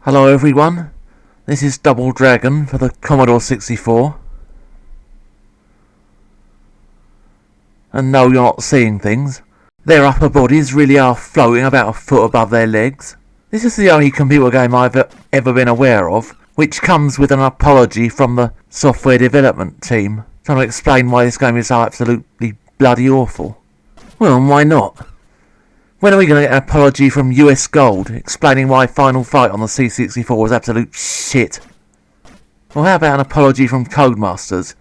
Hello everyone, this is Double Dragon for the Commodore 64. And no, you're not seeing things. Their upper bodies really are floating about a foot above their legs. This is the only computer game I've ever been aware of, which comes with an apology from the software development team, trying to explain why this game is so absolutely bloody awful. Well, why not? When are we going to get an apology from US Gold, explaining why Final Fight on the C64 was absolute shit? Or how about an apology from Codemasters,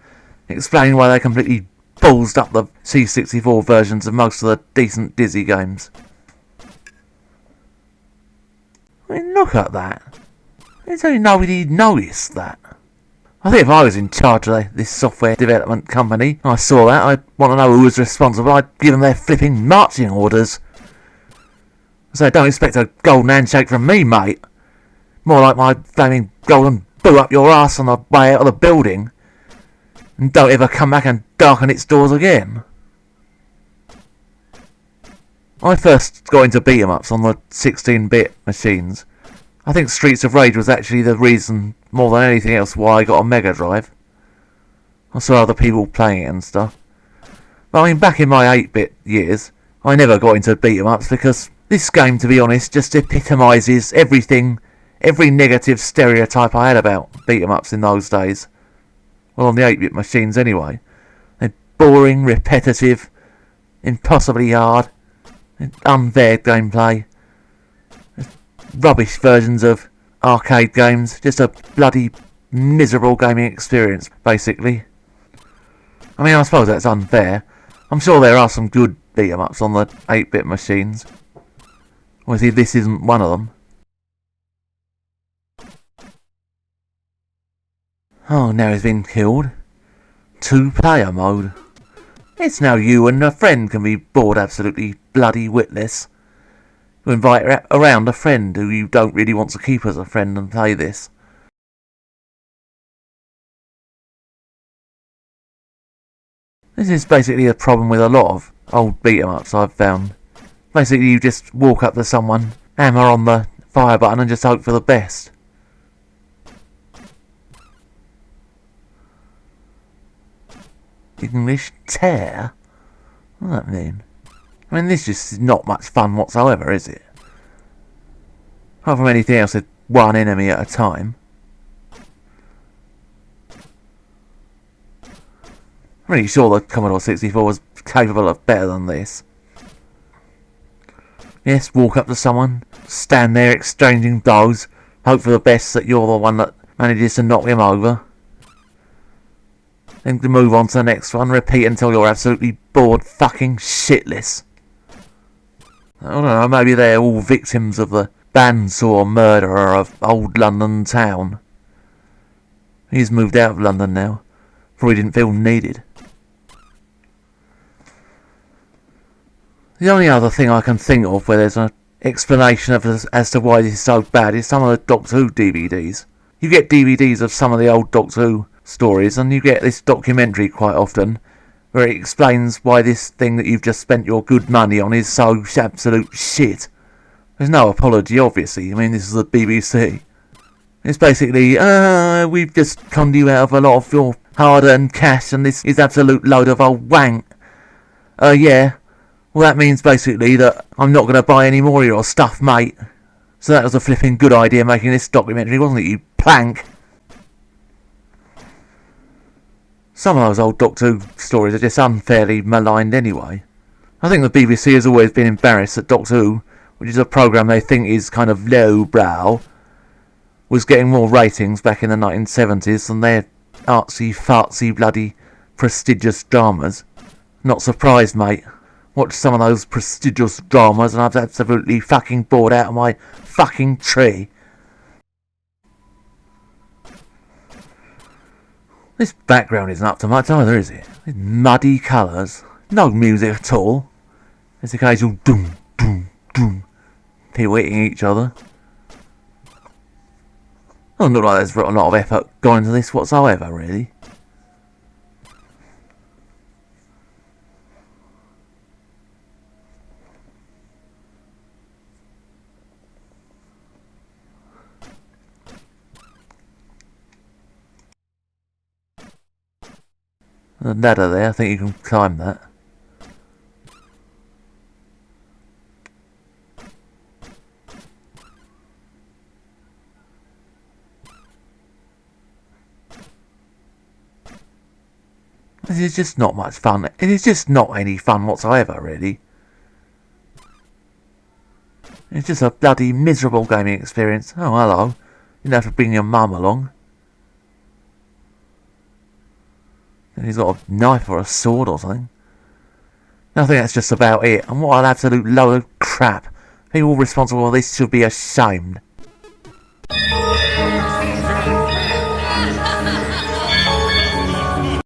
explaining why they completely ballsed up the C64 versions of most of the decent Dizzy games? I mean, look at that. There's only nobody noticed that. I think if I was in charge of this software development company and I saw that, I'd want to know who was responsible. I'd give them their flipping marching orders. So don't expect a golden handshake from me, mate. More like my flaming golden boot up your ass on the way out of the building. And don't ever come back and darken its doors again. I first got into beat-em-ups on the 16-bit machines. I think Streets of Rage was actually the reason, more than anything else, why I got a Mega Drive. I saw other people playing it and stuff. But I mean, back in my 8-bit years, I never got into beat-em-ups because this game, to be honest, just epitomises everything, every negative stereotype I had about beat-em-ups in those days. Well, on the 8-bit machines anyway. They're boring, repetitive, impossibly hard, unfair gameplay, rubbish versions of arcade games, just a bloody miserable gaming experience, basically. I mean, I suppose that's unfair. I'm sure there are some good beat-em-ups on the 8-bit machines. Obviously, this isn't one of them. Oh, now he's been killed. 2-player mode. It's now you and a friend can be bored absolutely bloody witless. You invite around a friend who you don't really want to keep as a friend and play this. This is basically a problem with a lot of old beat-em-ups I've found. Basically, you just walk up to someone, hammer on the fire button and just hope for the best. English tear? What does that mean? I mean, this just is not much fun whatsoever, is it? Apart from anything else, it's one enemy at a time. I'm really sure the Commodore 64 was capable of better than this. Yes, walk up to someone, stand there exchanging blows, hope for the best that you're the one that manages to knock him over. Then to move on to the next one, repeat until you're absolutely bored fucking shitless. I don't know, maybe they're all victims of the bandsaw murderer of old London town. He's moved out of London now, for he didn't feel needed. The only other thing I can think of where there's an explanation as to why this is so bad is some of the Doctor Who DVDs. You get DVDs of some of the old Doctor Who stories, and you get this documentary quite often where it explains why this thing that you've just spent your good money on is so absolute shit. There's no apology, obviously. I mean, this is the BBC. It's basically, we've just conned you out of a lot of your hard-earned cash, and this is absolute load of old wank. Yeah. Well, that means basically that I'm not going to buy any more of your stuff, mate. So that was a flipping good idea making this documentary, wasn't it, you plank? Some of those old Doctor Who stories are just unfairly maligned anyway. I think the BBC has always been embarrassed that Doctor Who, which is a programme they think is kind of lowbrow, was getting more ratings back in the 1970s than their artsy-fartsy bloody prestigious dramas. Not surprised, mate. Watch some of those prestigious dramas and I was absolutely fucking bored out of my fucking tree. This background isn't up to much either, is it? It's muddy colours. No music at all. There's occasional doom, doom, doom. People hitting each other. Doesn't look like there's a lot of effort gone into this whatsoever, really. The ladder there, I think you can climb that. This is just not much fun. It is just not any fun whatsoever, really. It's just a bloody miserable gaming experience. Oh, hello. You don't have to bring your mum along. And he's got a knife or a sword or something. I think that's just about it. And what an absolute load of crap. People responsible for this should be ashamed.